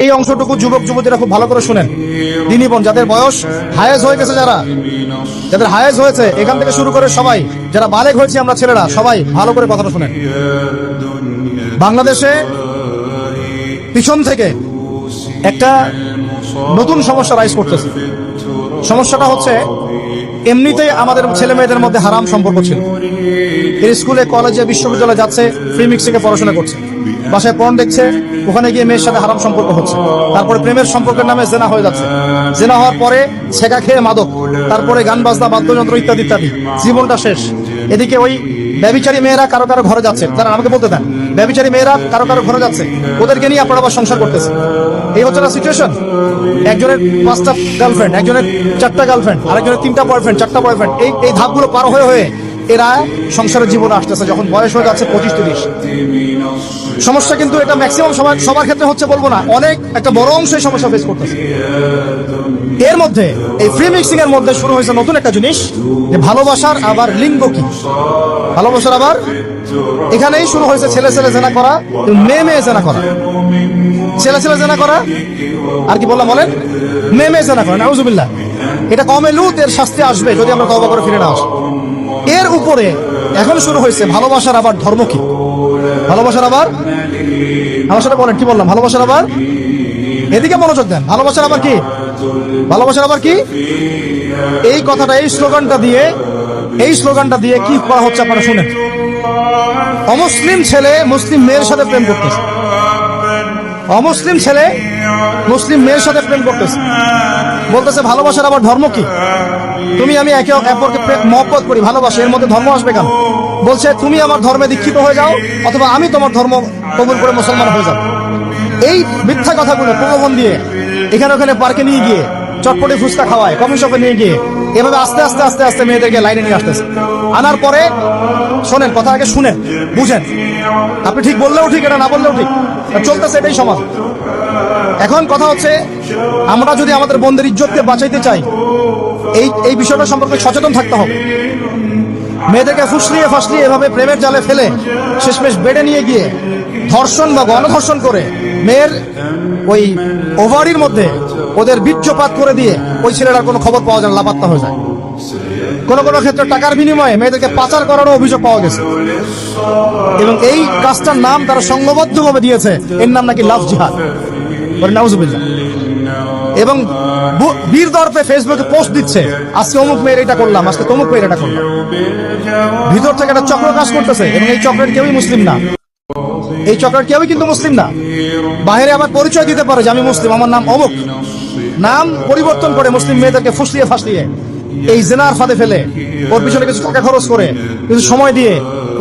এই অংশটুকু যুবক যুবতীরা খুব ভালো করে শুনেন। দিনী বোন যাদের বয়স হায়েজ হয়ে গেছে, যাদের হায়েজ হয়েছে, এখান থেকে শুরু করে সবাই যারা বালেগ হয়েছে আমরা ছেলেরা, সবাই ভালো করে কথাটা শুনেন। বাংলাদেশে পিছন থেকে একটা নতুন সমস্যা রাইজ করতেছে। সমস্যাটা হচ্ছে, এমনিতেই আমাদের ছেলে মেয়েদের মধ্যে হারাম সম্পর্ক ছিল। এর স্কুলে কলেজে বিশ্ববিদ্যালয়ে যাচ্ছে, ফ্রি মিক্সিং এ পড়াশোনা করছে, বাসায় পর্ন দেখছে, ওখানে গিয়ে মেয়ের সাথে হারাম সম্পর্ক হচ্ছে, তারপরে প্রেমের সম্পর্কের নামে জেনা হয়ে যাচ্ছে, জেনা হওয়ার পরে ছেঁকা খেয়ে মাদক, তারপরে গান বাজনা বাদ্যযন্ত্র ইত্যাদি ইত্যাদি, জীবনটা শেষ। এদিকে ওই ব্যভিচারী মেয়েরা কারো কারো ঘরে যাচ্ছে, তারা আমাকে বলতে দেন, ব্যভিচারী মেয়েরা কারো কারো ঘরে যাচ্ছে, ওদেরকে নিয়ে আপনারা আবার সংসার করতেছে। এই হচ্ছে না সিচুয়েশন। একজনের 5টা গার্লফ্রেন্ড, একজনের 4টা গার্লফ্রেন্ড, আরেকজনের 3টা বয়ফ্রেন্ড, 4টা বয়ফ্রেন্ড, এই ধাপগুলো পার হয়ে হয়ে এরা সংসারের জীবনে আসতেছে যখন বয়স হয়ে যাচ্ছে 25-30। সমস্যা কিন্তু এটা ম্যাক্সিমাম সবার ক্ষেত্রে হচ্ছে বলবো না, অনেক একটা বড় অংশ এই সমস্যা ফেস করতেছে। এর মধ্যে এই ফ্রি মিক্সিং এর মধ্যে শুরু হয়েছে নতুন একটা জিনিস, যে ভালোবাসার আবার লিঙ্গ কি। ভালোবাসার আবার এখানেই শুরু হয়েছে ছেলে ছেলে জেনা করা, মেয়ে মেয়ে জেনা করা, ছেলে ছেলে জেনা করা, আর কি বললাম বলেন, মেয়ে মেয়ে জেনা করা। নাউজুবিল্লাহ। এটা কমে লুত, এর শাস্তি আসবে যদি আমরা তওবা করে ফিরে না আসি। এর উপরে এখন শুরু হয়েছে ভালোবাসার আবার ধর্ম কি। ভালোবাসার আবার, আমার সাথে বলেন কি বললাম, ভালোবাসার আবার, এদিকে মনোযোগ দেন, ভালোবাসার আবার কি, ভালোবাসার আবার কি। এই কথাটা, এই স্লোগানটা দিয়ে কি করা হচ্ছে আপনারা শুনেন। অমুসলিম ছেলে মুসলিম মেয়ের সাথে প্রেম করতেছে, অমুসলিম ছেলে মুসলিম মেয়ের সাথে প্রেম করতেছে, বলতেছে ভালোবাসার আবার ধর্ম কি। তুমি আমি একে অপরকে মহব্বত করি, ভালোবাসি, এর মধ্যে ধর্ম আসবে কেন? বলছে তুমি আমার ধর্মে দীক্ষিত হয়ে যাও, অথবা আমি তোমার ধর্ম কবুল করে মুসলমান হয়ে যাও। এই মিথ্যা কথাগুলো প্রলোভন দিয়ে এখানে ওখানে পার্কে নিয়ে গিয়ে চটপটি ফুচকা খাওয়ায়, কফি শপে নিয়ে গিয়ে এভাবে আস্তে আস্তে আস্তে আস্তে মেয়েদেরকে লাইনে নিয়ে আসতেছে। আনার পরে শোনেন, কথা আগে শুনেন, বুঝেন। আপনি ঠিক বললেও ঠিক, এটা না বললেও ঠিক, চলতেছে এটাই সমাজ। এখন কথা হচ্ছে, আমরা যদি আমাদের বোনদের ইজ্জতকে বাঁচাইতে চাই, এই বিষয়টা সম্পর্কে সচেতন থাকতে হবে। মেয়েদেরকে ফুসলিয়ে ফাসলিয়ে এভাবে প্রেমের জালে ফেলে শেষমেশ বেডে নিয়ে গিয়ে ধর্ষণ বা গণধর্ষণ করে মেয়ের ওই ওভারির মধ্যে ওদের বীর্যপাত করে দিয়ে ওই ছেলেটার কোনো খবর পাওয়া যায় না, লাপাত্তা হয়ে যায়। কোনো কোনো ক্ষেত্রে টাকার বিনিময়ে মেয়েদেরকে পাচার করারও অভিযোগ পাওয়া গেছে। এবং এই কাজটার নাম তারা সংঘবদ্ধভাবে দিয়েছে, এর নাম নাকি লাভ জিহাদ। নাউজুবিল্লাহ। এবং বীর দর্পে ফেসবুকে পোস্ট দিচ্ছে, আজকে অমুক মেয়ের এটা করলাম, আজকে তমুক মেয়ের এটা করলাম। ভিতর থেকে একটা চক্র কাজ করতেছে, এবং এই চক্রের কেউই মুসলিম না, এই চক্রের কেউই কিন্তু মুসলিম না। বাইরে আবার পরিচয় দিতে পারে যে আমি মুসলিম, আমার নাম অমুক, নাম পরিবর্তন করে মুসলিম মেয়েদেরকে ফুসলিয়ে ফাসলিয়ে এই জেনার ফাঁদে ফেলে ওর পিছনে কিছু টাকা খরচ করে, কিছু সময় দিয়ে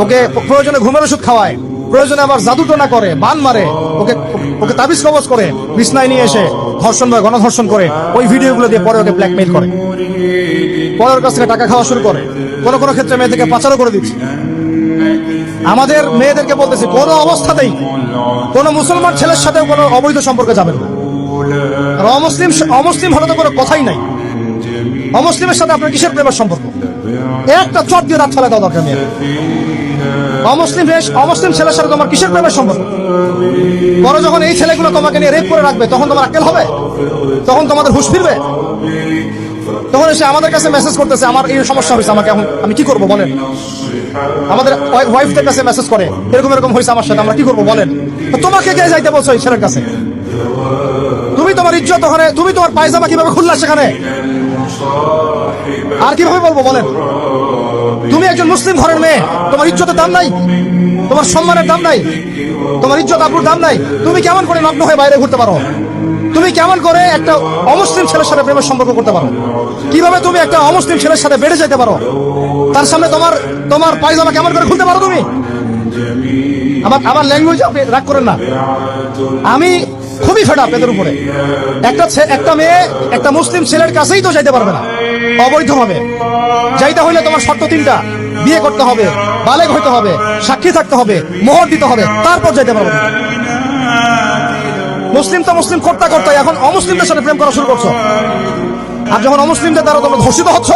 ওকে প্রয়োজনে ঘুমের ওষুধ খাওয়ায়, প্রয়োজনে আবার জাদুটোনা করে, বান মারে, ওকে তাবিজ কবজ করে বিছনায় নিয়ে এসে ধর্ষণ বা গণধর্ষণ করে ওই ভিডিওগুলো দিয়ে পরে ওকে ব্ল্যাকমেইল করে, পরে ওর কাছ থেকে টাকা খাওয়া শুরু করে। কোনো কোনো ক্ষেত্রে মেয়েদেরকে পাচারও করে দিচ্ছে। আমাদের মেয়েদেরকে বলতেছি, কোনো অবস্থাতেই কোনো মুসলমান ছেলের সাথে কোনো অবৈধ সম্পর্কে যাবেন না। আর অমুসলিম হলে তো কোনো কথাই নাই। অমুসলিমের সাথে আপনার কিসের প্রেমের সম্পর্ক? একটা চট দিয়ে রাত ফেলে দেওয়া দরকার নেই। অমুসলিম ছেলের সাথে তোমার কিসের প্রেমের সম্পর্ক? পরে যখন এই ছেলেগুলো তোমাকে নিয়ে রেপ করে রাখবে, তখন তোমার আক্কেল হবে? তখন তোমাদের হুঁশ ফিরবে? তখন এসে আমাদের কাছে মেসেজ করতেছে, আমার এই সমস্যা হয়েছে, আমাকে এখন আমি কি করবো বলেন। আমাদের ওয়াইফদের কাছে মেসেজ করে, এরকম এরকম হয়েছে আমার সাথে, আমরা কি করবো বলেন। তোমাকে কে যাইতে বলছো এই ছেলের কাছে? তুমি তোমার ইজ্জত ওখানে, তুমি তোমার পায়জামা কিভাবে খুললা সেখানে, আর কিভাবে বলবো বলেন? তুমি একজন মুসলিম ঘরের মেয়ে, তোমার ইজ্জতের দাম নাই, তোমার সম্মানের দাম নাই, তোমার ইজ্জত আবরুর দাম নাই। তুমি কেমন করে নগ্ন হয়ে বাইরে ঘুরতে পারো? তুমি কেমন করে একটা অমুসলিম ছেলের সাথে প্রেমের সম্পর্ক করতে পারো? কিভাবে তুমি একটা অমুসলিম ছেলের সাথে বেড়ে যেতে পারো? তার সামনে তোমার পায়জামা কেমন করে খুলতে পারো তুমি? আমার ল্যাঙ্গুয়েজ আপনি রাগ করেন না, আমি খুবই ফেড আপ এদের উপরে। একটা মেয়ে একটা মুসলিম ছেলের কাছেই তো যাইতে পারবে না অবৈধভাবে। যাইতে হইলে তোমার শর্ত 3টা, বিয়ে করতে হবে, বালেগ হইতে হবে, সাক্ষী থাকতে হবে, মোহর দিতে হবে, তারপর যাইতে পারবে। মুসলিম তো মুসলিম করতে করতে এখন অমুসলিমদের সাথে প্রেম করা শুরু করছো। আর যখন অমুসলিমদের দ্বারা তোমরা ধর্ষিত হচ্ছ,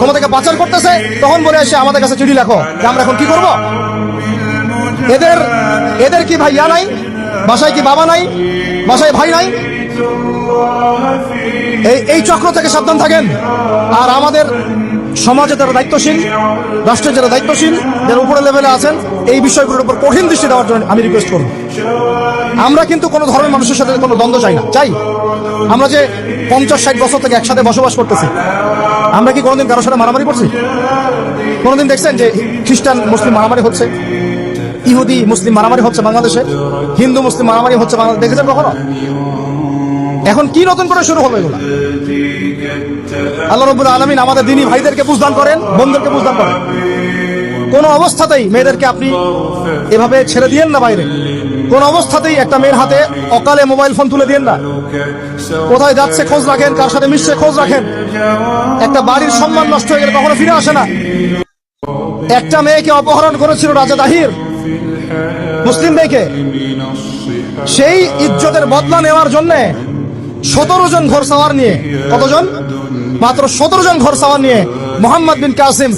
তোমাদেরকে পাচার করতেছে, তখন বলে এসে আমাদের কাছে চিঠি লেখো যে আমরা এখন কি করবো। এদের কি ভাই ইয়া নাই, বাসায় কি বাবা নাই? বাসায় ভাই নাই? এই চক্র থেকে সাবধান থাকেন। আর আমাদের সমাজে যারা দায়িত্বশীল, রাষ্ট্রের যারা দায়িত্বশীল, যারা উপরে লেভেলে আছেন, এই বিষয়গুলোর উপর কঠিন দৃষ্টি দেওয়ার জন্য আমি রিকোয়েস্ট করব। আমরা কিন্তু কোনো ধর্মের মানুষের সাথে কোনো দ্বন্দ্ব চাই না। চাই আমরা যে 50-60 বছর থেকে একসাথে বসবাস করতেছি, আমরা কি কোনোদিন কারোর সাথে মারামারি করছি? কোনোদিন দেখছেন যে খ্রিস্টান মুসলিম মারামারি হচ্ছে, ইহুদি মুসলিম মারামারি হচ্ছে বাংলাদেশে, হিন্দু মুসলিম মারামারি হচ্ছে বাংলাদেশে? দেখেছেন কখনো? এখন কি নতুন করে শুরু হলো এগুলো? আল্লাহ রাব্বুল আলামিন আমাদের দ্বীনি ভাইদেরকে বুঝদান করেন, বোনদেরকে বুঝদান করেন। কোন অবস্থাতেই মেয়েদেরকে আপনি এভাবে ছেড়ে দিয়েন না বাইরে। কোন অবস্থাতেই একটা মেয়ের হাতে অকালে মোবাইল ফোন তুলে দিয়েন না। কোথায় যাচ্ছে খোঁজ রাখেন, কার সাথে মিশছে খোঁজ রাখেন। একটা বাড়ির সম্মান নষ্ট হয়ে গেলে কখনো ফিরে আসে না। একটা মেয়েকে অপহরণ করেছিল রাজা দাহির, মুসলিম মেয়েকে। সেই ইজ্জতের বদলা নেওয়ার জন্য 17 জন ঘোর সাওয়ার নিয়ে, কতজন? মাত্র 17 জন ঘোর সাওয়ার নিয়ে মোহাম্মদ বিন কাসিম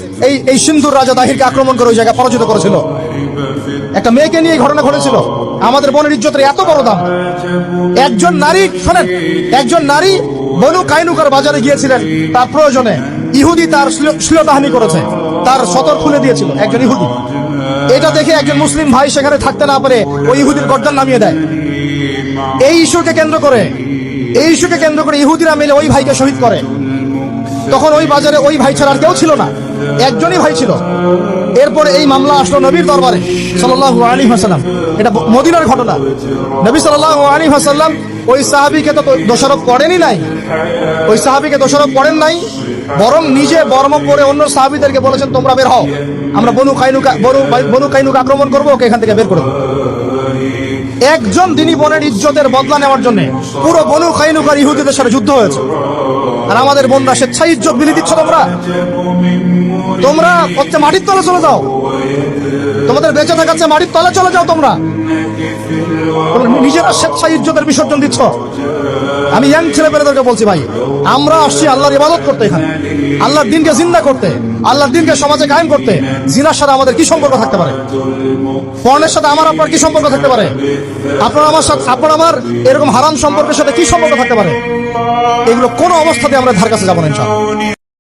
এই সিন্ধুর রাজা দাহিরকে আক্রমণ করে ওই জায়গায় পরাজিত করেছিল। একটা মেয়েকে নিয়ে ঘটনা ঘটেছিল। আমাদের বোনের ইজ্জতের এত বড় দাম। একজন নারী, শোনেন, একজন নারী বনু কাইনুকার বাজারে গিয়েছিলেন তার প্রয়োজনে। ইহুদি তার শ্লীলতাহানি করেছে, তার সতর খুলে দিয়েছিল একজন ইহুদি। এটা দেখে একজন মুসলিম ভাই সেখানে থাকতে না পারে ওই ইহুদির গর্দান নামিয়ে দেয়। এই ইস্যুকে কেন্দ্র করে ইহুদিরা মিলে ওই ভাইকে শহীদ করে। তখন ওই বাজারে ওই ভাই ছাড়া আর কেউ ছিল না, একজনই ভাই ছিল। এরপরে এই মামলা আসলো নবীর দরবারে সাল্লাল্লাহু আলাইহি ওয়াসাল্লাম। এটা মদিনার ঘটনা। নবী সাল্লাল্লাহু আলাইহি ওয়াসাল্লাম ওই সাহাবীকে তো দোষারোপ করেনই নাই, ওই সাহাবীকে দোষারোপ করেন নাই, বরং নিজে বর্ম পরে অন্য সাহাবীদেরকে বলেছেন তোমরা বের হও, আমরা বনু কাইনুকা আক্রমণ করবো, ওকে এখান থেকে বের করে দেবো। একজন দ্বীনি বোনের ইজ্জতের বদলা নেওয়ার জন্য পুরো বনু কাইনুকার ইহুদিদের সাথে যুদ্ধ হয়েছে। আর আমাদের বোনরা স্বেচ্ছায় ইজ্জত বিলি দিচ্ছ। তোমরা হচ্ছে মাটির তলে চলে যাও, তোমাদের বেঁচে থাকাচ্ছে মাটির তলে চলে যাও। তোমরা নিজেরা স্বেচ্ছায় ইজ্জতের বিসর্জন দিচ্ছ। আমি ইয়াং ছেলেপেলেদেরকে বলছি, ভাই আমরা আসছি আল্লাহর ইবাদত করতে, এখানে আল্লাহর দিনকে জিন্দা করতে, আল্লাহর দিনকে সমাজে কায়েম করতে। জিনার সাথে আমাদের কি সম্পর্ক থাকতে পারে? পর্নের সাথে আমার আপনার কি সম্পর্ক থাকতে পারে? আপনার আমার এরকম হারাম সম্পর্কের সাথে কি সম্পর্ক থাকতে পারে? এগুলো কোনো অবস্থাতে আমরা ধার কাছে যাবো না ইনশাআল্লাহ।